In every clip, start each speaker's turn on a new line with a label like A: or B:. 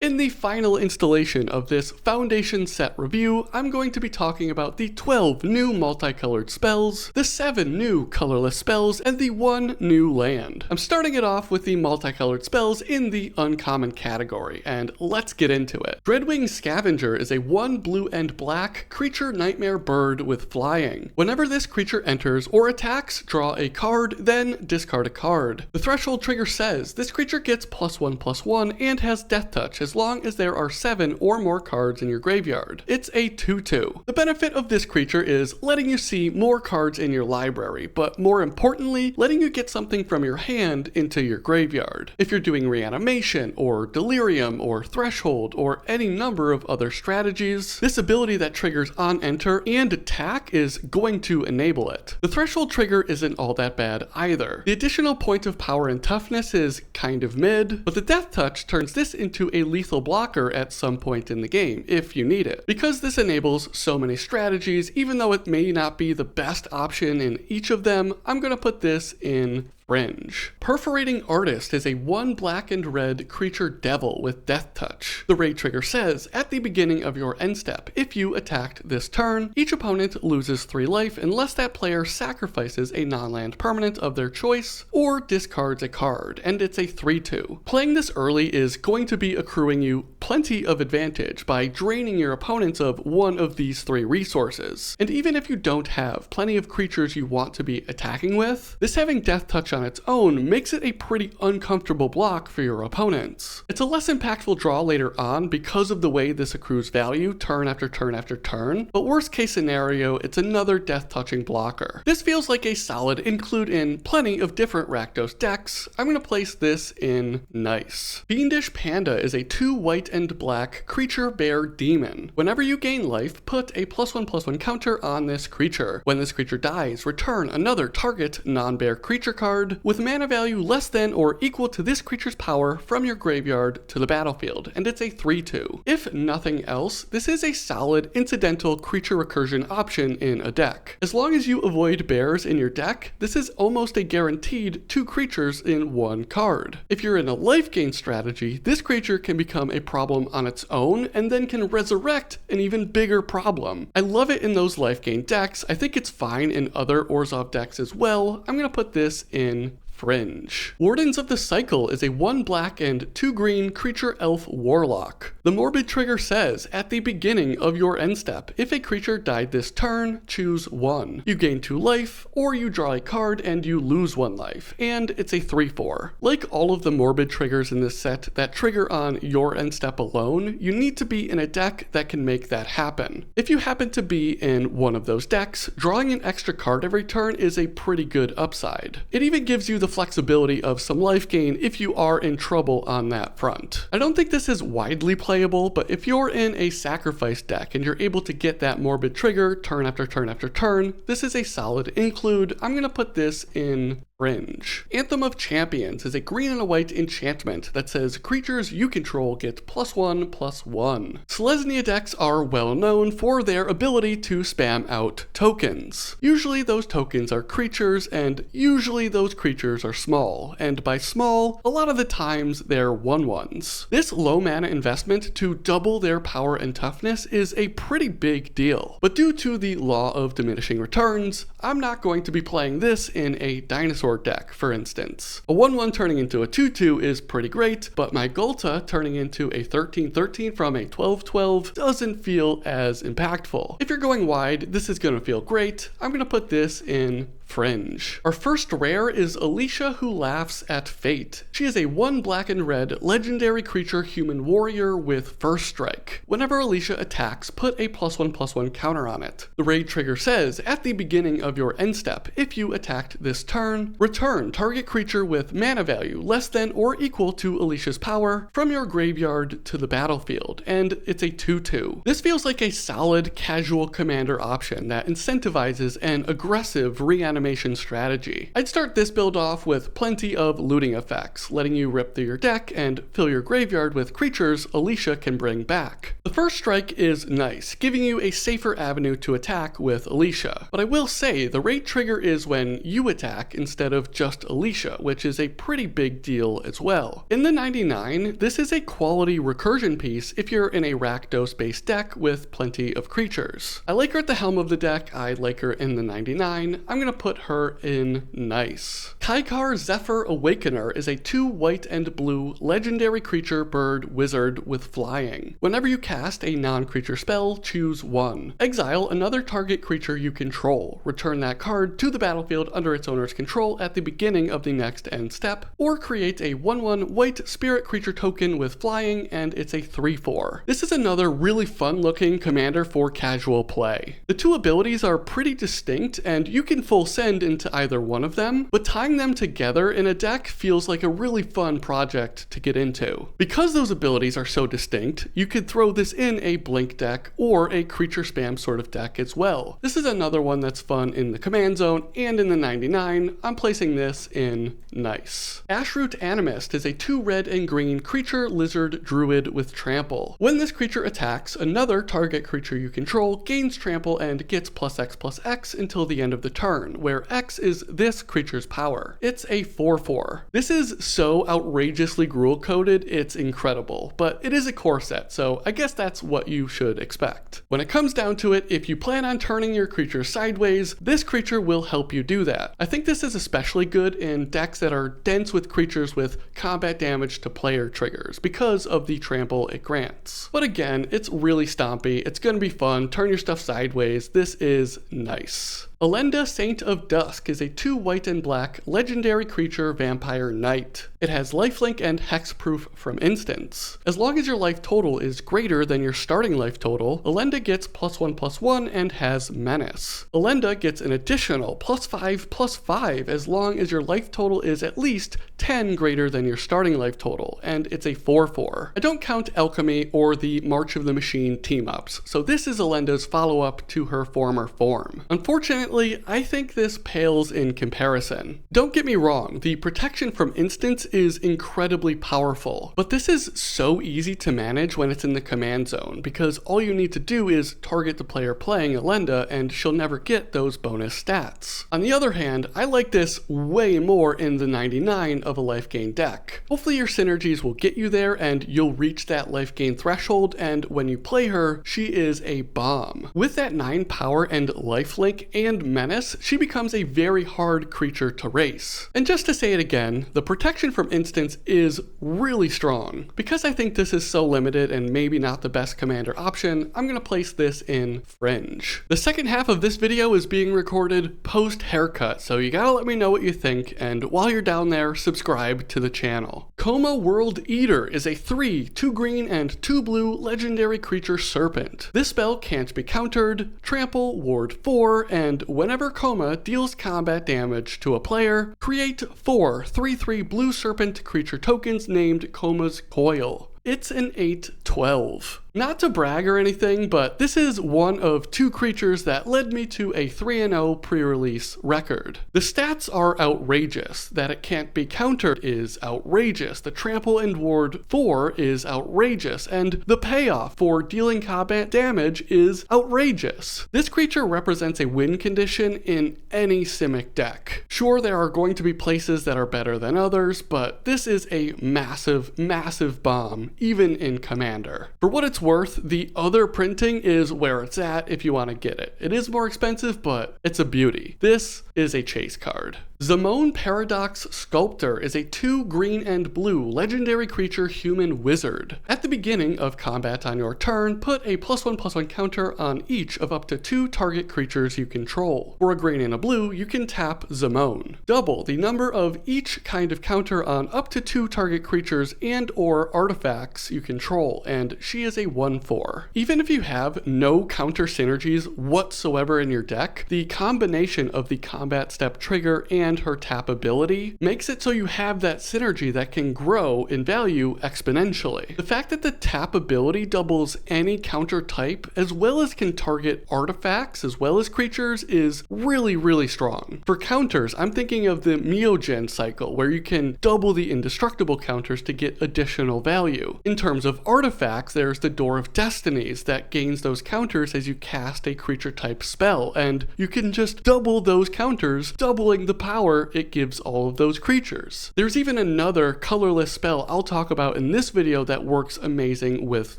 A: In the final installation of this Foundation set review, I'm going to be talking about the 12 new multicolored spells, the 7 new colorless spells, and the 1 new land. I'm starting it off with the multicolored spells in the uncommon category, and let's get into it. Dreadwing Scavenger is a 1 blue and black creature nightmare bird with flying. Whenever this creature enters or attacks, draw a card, then discard a card. The threshold trigger says this creature gets +1/+1 and has death touch as long as there are 7 or more cards in your graveyard. It's a 2/2. The benefit of this creature is letting you see more cards in your library, but more importantly, letting you get something from your hand into your graveyard. If you're doing reanimation, or delirium, or threshold, or any number of other strategies, this ability that triggers on enter and attack is going to enable it. The threshold trigger isn't all that bad either. The additional point of power and toughness is kind of mid, but the death touch turns this into a lethal blocker at some point in the game, if you need it. Because this enables so many strategies, even though it may not be the best option in each of them, I'm gonna put this in Fringe. Perforating Artist is a 1 black and red creature devil with death touch. The raid trigger says, at the beginning of your end step, if you attacked this turn, each opponent loses 3 life unless that player sacrifices a non-land permanent of their choice or discards a card, and it's a 3/2. Playing this early is going to be accruing you plenty of advantage by draining your opponents of one of these 3 resources. And even if you don't have plenty of creatures you want to be attacking with, this having death touch on its own makes it a pretty uncomfortable block for your opponents. It's a less impactful draw later on because of the way this accrues value turn after turn after turn, but worst case scenario, it's another death touching blocker. This feels like a solid include in plenty of different Rakdos decks. I'm gonna place this in nice. Fiendish Panda is a 2 white and black creature bear demon. Whenever you gain life, put a +1/+1 counter on this creature. When this creature dies, return another target non-bear creature card with mana value less than or equal to this creature's power from your graveyard to the battlefield, and it's a 3/2. If nothing else, this is a solid incidental creature recursion option in a deck. As long as you avoid bears in your deck, this is almost a guaranteed 2 creatures in 1 card. If you're in a life gain strategy, this creature can become a problem on its own and then can resurrect an even bigger problem. I love it in those life gain decks. I think it's fine in other Orzhov decks as well. I'm gonna put this in Fringe. Wardens of the Cycle is a 1 black and 2 green creature elf warlock. The morbid trigger says, at the beginning of your end step, if a creature died this turn, choose 1. You gain 2 life, or you draw a card and you lose 1 life, and it's a 3/4. Like all of the morbid triggers in this set that trigger on your end step alone, you need to be in a deck that can make that happen. If you happen to be in one of those decks, drawing an extra card every turn is a pretty good upside. It even gives you the flexibility of some life gain if you are in trouble on that front. I don't think this is widely playable, but if you're in a sacrifice deck and you're able to get that morbid trigger turn after turn after turn, this is a solid include. I'm gonna put this in Fringe. Anthem of Champions is a green and a white enchantment that says creatures you control get +1/+1. Selesnya decks are well known for their ability to spam out tokens. Usually those tokens are creatures, and usually those creatures are small, and by small, a lot of the times they're 1/1s. This low mana investment to double their power and toughness is a pretty big deal, but due to the law of diminishing returns, I'm not going to be playing this in a dinosaur deck, for instance. A 1/1 turning into a 2/2 is pretty great, but my Gulta turning into a 13/13 from a 12/12 doesn't feel as impactful. If you're going wide, this is gonna feel great. I'm gonna put this in Fringe. Our first rare is Alicia Who Laughs at Fate. She is a 1 black and red legendary creature human warrior with first strike. Whenever Alicia attacks, put a +1/+1 counter on it. The raid trigger says, at the beginning of your end step, if you attacked this turn, return target creature with mana value less than or equal to Alicia's power from your graveyard to the battlefield, and it's a 2/2. This feels like a solid casual commander option that incentivizes an aggressive reanimation animation strategy. I'd start this build off with plenty of looting effects, letting you rip through your deck and fill your graveyard with creatures Alicia can bring back. The first strike is nice, giving you a safer avenue to attack with Alicia. But I will say, the rate trigger is when you attack instead of just Alicia, which is a pretty big deal as well. In the 99, this is a quality recursion piece if you're in a Rakdos-based deck with plenty of creatures. I like her at the helm of the deck, I like her in the 99, I'm gonna put her in nice. Kaikar Zephyr Awakener is a 2 white and blue legendary creature bird wizard with flying. Whenever you cast a non-creature spell, choose one. Exile another target creature you control. Return that card to the battlefield under its owner's control at the beginning of the next end step, or create a 1/1 white spirit creature token with flying, and it's a 3/4. This is another really fun looking commander for casual play. The two abilities are pretty distinct, and you can full send into either one of them, but tying them together in a deck feels like a really fun project to get into. Because those abilities are so distinct, you could throw this in a blink deck or a creature spam sort of deck as well. This is another one that's fun in the command zone and in the 99. I'm placing this in nice. Ashroot Animist is a 2 red and green creature lizard druid with trample. When this creature attacks, another target creature you control gains trample and gets +X/+X until the end of the turn, where X is this creature's power. It's a 4/4. This is so outrageously Gruul coded, it's incredible, but it is a core set, so I guess that's what you should expect. When it comes down to it, if you plan on turning your creature sideways, this creature will help you do that. I think this is especially good in decks that are dense with creatures with combat damage to player triggers because of the trample it grants. But again, it's really stompy, it's gonna be fun, turn your stuff sideways, this is nice. Elenda, Saint of Dusk is a 2 white and black legendary creature vampire knight. It has lifelink and hexproof from instants. As long as your life total is greater than your starting life total, Elenda gets +1/+1 and has menace. Elenda gets an additional +5/+5 as long as your life total is at least 10 greater than your starting life total, and it's a 4/4. I don't count Alchemy or the March of the Machine team-ups, so this is Elenda's follow-up to her former form. Unfortunately, I think this pales in comparison. Don't get me wrong, the protection from instants is incredibly powerful, but this is so easy to manage when it's in the command zone, because all you need to do is target the player playing Elenda and she'll never get those bonus stats. On the other hand, I like this way more in the 99 of a life gain deck. Hopefully your synergies will get you there and you'll reach that life gain threshold, and when you play her, she is a bomb. With that 9 power and lifelink and menace, she becomes a very hard creature to race. And just to say it again, the protection from instants is really strong. Because I think this is so limited and maybe not the best commander option, I'm gonna place this in Fringe. The second half of this video is being recorded post haircut, so you gotta let me know what you think, and while you're down there, subscribe to the channel. Coma World Eater is a 3, 2 green and 2 blue legendary creature serpent. This spell can't be countered, trample, ward 4, and whenever Coma deals combat damage to a player, create 4 3/3 blue serpent creature tokens named Coma's Coil. It's an 8/12. Not to brag or anything, but this is one of 2 creatures that led me to a 3-0 pre-release record. The stats are outrageous. That it can't be countered is outrageous. The trample and ward 4 is outrageous, and the payoff for dealing combat damage is outrageous. This creature represents a win condition in any Simic deck. Sure, there are going to be places that are better than others, but this is a massive, massive bomb, even in Commander. For what it's worth, the other printing is where it's at if you want to get it. It is more expensive, but it's a beauty. This is a chase card. Zamone Paradox Sculptor is a 2 green and blue legendary creature human wizard. At the beginning of combat on your turn, put a +1/+1 counter on each of up to 2 target creatures you control. For a green and a blue, you can tap Zamone. Double the number of each kind of counter on up to 2 target creatures and or artifacts you control, and she is a 1/4. Even if you have no counter synergies whatsoever in your deck, the combination of the combat step trigger and and her tap ability makes it so you have that synergy that can grow in value exponentially. The fact that the tap ability doubles any counter type as well as can target artifacts as well as creatures is really strong. For counters, I'm thinking of the Miogen cycle where you can double the indestructible counters to get additional value. In terms of artifacts, there's the Door of Destinies that gains those counters as you cast a creature type spell, and you can just double those counters, doubling the power it gives all of those creatures. There's even another colorless spell I'll talk about in this video that works amazing with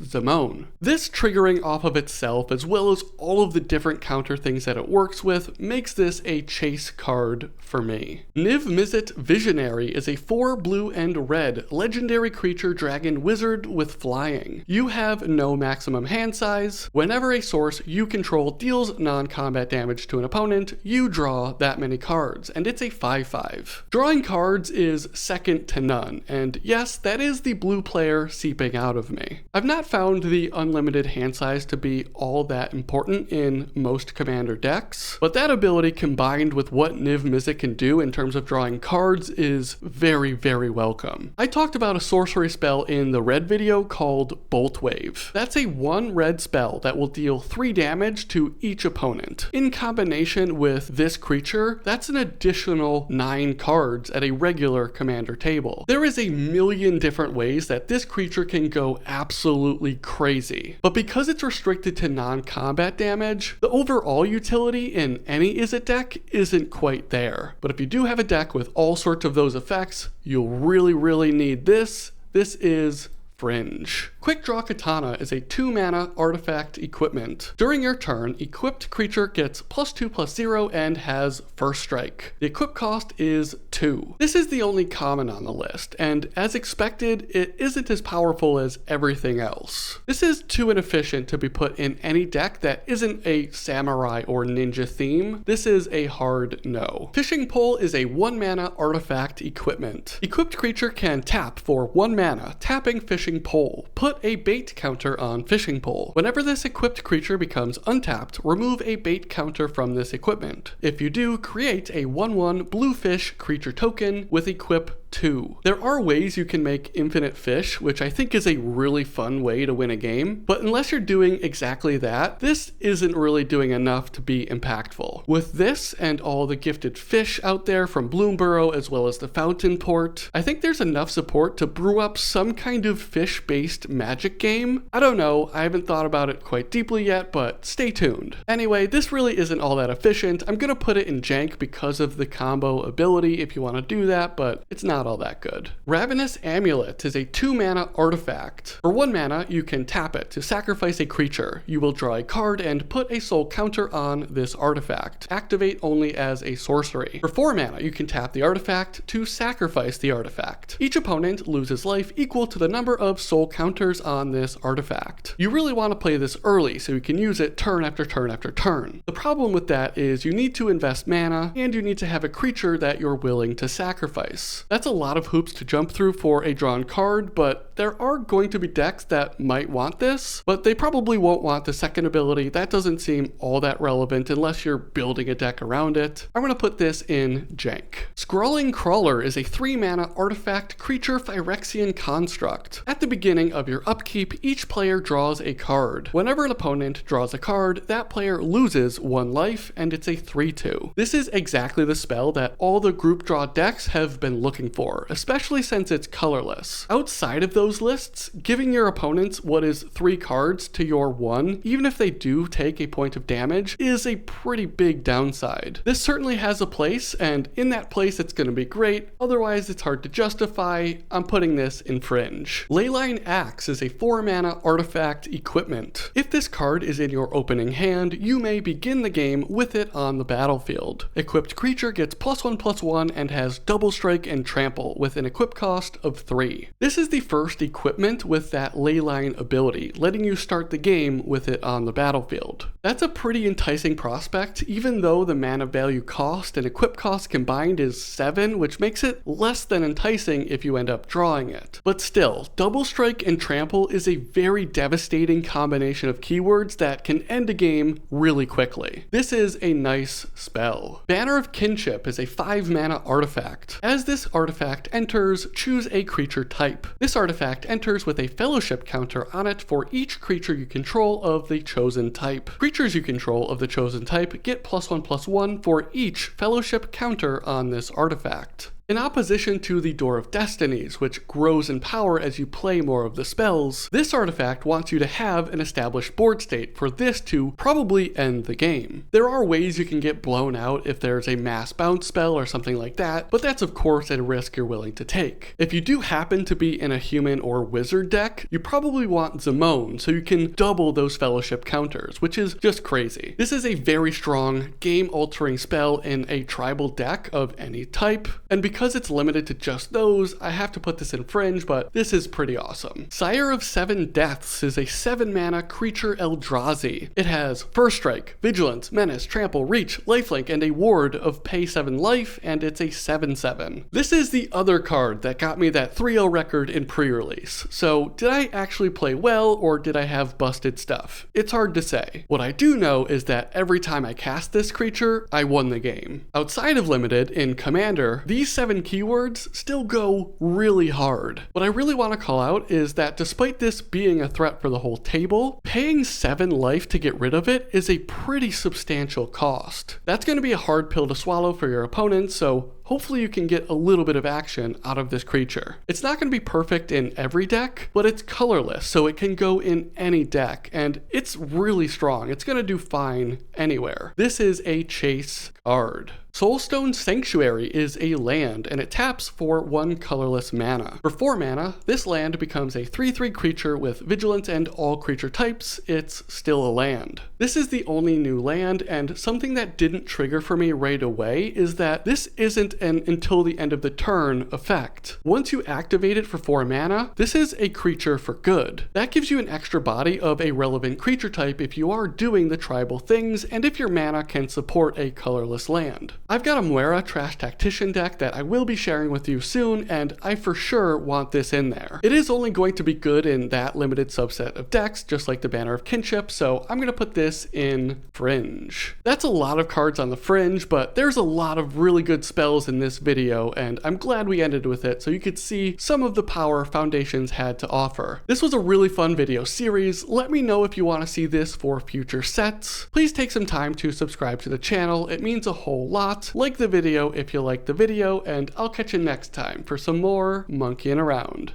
A: Zimone. This triggering off of itself as well as all of the different counter things that it works with makes this a chase card for me. Niv Mizzet Visionary is a 4 blue and red legendary creature dragon wizard with flying. You have no maximum hand size. Whenever a source you control deals non-combat damage to an opponent, you draw that many cards, and it's a 5/5. Drawing cards is second to none, and yes, that is the blue player seeping out of me. I've not found the unlimited hand size to be all that important in most commander decks, but that ability combined with what Niv Mizzet can do in terms of drawing cards is very welcome. I talked about a sorcery spell in the red video called Bolt Wave. That's a 1 red spell that will deal 3 damage to each opponent. In combination with this creature, that's an additional 9 cards at a regular commander table. There is a million different ways that this creature can go absolutely crazy, but because it's restricted to non-combat damage, the overall utility in any Izzet deck isn't quite there. But if you do have a deck with all sorts of those effects, you'll really need this. This is Fringe. Quick Draw Katana is a 2-mana artifact equipment. During your turn, equipped creature gets +2/+0 and has first strike. The equip cost is 2. This is the only common on the list, and as expected, it isn't as powerful as everything else. This is too inefficient to be put in any deck that isn't a samurai or ninja theme. This is a hard no. Fishing Pole is a 1-mana artifact equipment. Equipped creature can tap for 1 mana, tapping Fishing Pole. Put a bait counter on Fishing Pole. Whenever this equipped creature becomes untapped, remove a bait counter from this equipment. If you do, create a 1/1 blue fish creature token with equip 2. There are ways you can make infinite fish, which I think is a really fun way to win a game, but unless you're doing exactly that, this isn't really doing enough to be impactful. With this and all the gifted fish out there from Bloomburrow as well as the Fountain Port, I think there's enough support to brew up some kind of fish-based Magic game. I don't know, I haven't thought about it quite deeply yet, but stay tuned. Anyway, this really isn't all that efficient. I'm gonna put it in Jank because of the combo ability if you want to do that, but it's not all that good. Ravenous Amulet is a 2-mana artifact. For 1 mana, you can tap it to sacrifice a creature. You will draw a card and put a soul counter on this artifact. Activate only as a sorcery. For 4 mana, you can tap the artifact to sacrifice the artifact. Each opponent loses life equal to the number of soul counters on this artifact. You really want to play this early so you can use it turn after turn after turn. The problem with that is you need to invest mana and you need to have a creature that you're willing to sacrifice. That's a lot of hoops to jump through for a drawn card, but there are going to be decks that might want this, but they probably won't want the second ability. That doesn't seem all that relevant unless you're building a deck around it. I'm going to put this in Jank. Scrawling Crawler is a 3-mana artifact creature Phyrexian construct. At the beginning of your upkeep, each player draws a card. Whenever an opponent draws a card, that player loses 1 life, and it's a 3/2. This is exactly the spell that all the group draw decks have been looking for, especially since it's colorless. Outside of those lists, giving your opponents what is 3 cards to your 1, even if they do take a point of damage, is a pretty big downside. This certainly has a place, and in that place it's going to be great, otherwise it's hard to justify. I'm putting this in Fringe. Leyline Axe is a 4-mana artifact equipment. If this card is in your opening hand, you may begin the game with it on the battlefield. Equipped creature gets +1/+1 and has double strike and trample with an equip cost of 3. This is the first equipment with that Leyline ability, letting you start the game with it on the battlefield. That's a pretty enticing prospect, even though the mana value cost and equip cost combined is 7, which makes it less than enticing if you end up drawing it. But still, Double Strike and Trample is a very devastating combination of keywords that can end a game really quickly. This is a nice spell. Banner of Kinship is a 5 mana artifact. As this artifact enters, choose a creature type. This artifact enters with a fellowship counter on it for each creature you control of the chosen type. Creatures you control of the chosen type get +1/+1 for each fellowship counter on this artifact. In opposition to the Door of Destinies, which grows in power as you play more of the spells, this artifact wants you to have an established board state for this to probably end the game. There are ways you can get blown out if there's a mass bounce spell or something like that, but that's of course a risk you're willing to take. If you do happen to be in a human or wizard deck, you probably want Zamone so you can double those fellowship counters, which is just crazy. This is a very strong, game-altering spell in a tribal deck of any type, and because it's limited to just those, I have to put this in Fringe, but this is pretty awesome. Sire of 7 Deaths is a 7 mana creature Eldrazi. It has First Strike, Vigilance, Menace, Trample, Reach, Lifelink, and a ward of pay 7 life, and it's a 7/7. This is the other card that got me that 3-0 record in pre-release. So did I actually play well, or did I have busted stuff? It's hard to say. What I do know is that every time I cast this creature, I won the game. Outside of Limited, in Commander, these 7 keywords still go really hard. What I really want to call out is that despite this being a threat for the whole table, paying 7 life to get rid of it is a pretty substantial cost. That's going to be a hard pill to swallow for your opponent, so hopefully you can get a little bit of action out of this creature. It's not going to be perfect in every deck, but it's colorless, so it can go in any deck, and it's really strong. It's going to do fine anywhere. This is a chase card. Soulstone Sanctuary is a land, and it taps for 1 colorless mana. For 4 mana, this land becomes a 3/3 creature with vigilance and all creature types. It's still a land. This is the only new land, and something that didn't trigger for me right away is that this isn't an until the end of the turn effect. Once you activate it for 4 mana, this is a creature for good. That gives you an extra body of a relevant creature type if you are doing the tribal things, and if your mana can support a colorless land. I've got a Muera Trash Tactician deck that I will be sharing with you soon, and I for sure want this in there. It is only going to be good in that limited subset of decks, just like the Banner of Kinship, so I'm going to put this in Fringe. That's a lot of cards on the Fringe, but there's a lot of really good spells in this video, and I'm glad we ended with it so you could see some of the power Foundations had to offer. This was a really fun video series. Let me know if you want to see this for future sets. Please take some time to subscribe to the channel. It means a whole lot. Like the video if you like the video, and I'll catch you next time for some more monkeying around.